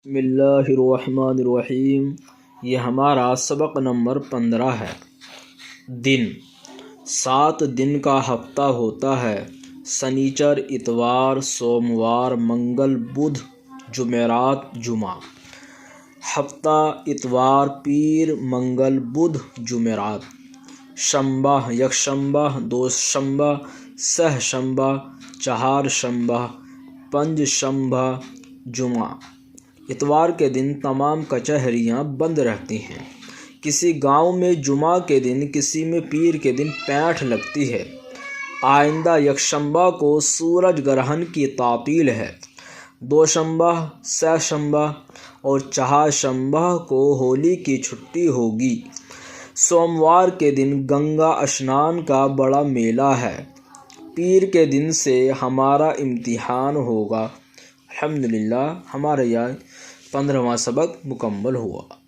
بسم اللہ الرحمن الرحیم۔ یہ ہمارا سبق نمبر 15 ہے۔ دن 7 دن کا ہفتہ ہوتا ہے۔ سنیچر، اتوار، سوموار، منگل، بدھ، جمعرات، جمعہ۔ ہفتہ: اتوار، پیر، منگل، بدھ، جمعرات۔ شنبہ: یکشنبہ، دوشنبہ، سہ شنبہ، چہار شنبہ، پنج شنبہ، جمعہ۔ اتوار کے دن تمام کچہریاں بند رہتی ہیں۔ کسی گاؤں میں جمعہ کے دن، کسی میں پیر کے دن پینٹھ لگتی ہے۔ آئندہ یکشنبہ کو سورج گرہن کی تعطیل ہے۔ دوشنبہ، سہ شنبہ اور چہار شنبہ کو ہولی کی چھٹی ہوگی۔ سوموار کے دن گنگا اشنان کا بڑا میلہ ہے۔ پیر کے دن سے ہمارا امتحان ہوگا۔ الحمدللہ، ہمارا یہ 15واں سبق مکمل ہوا۔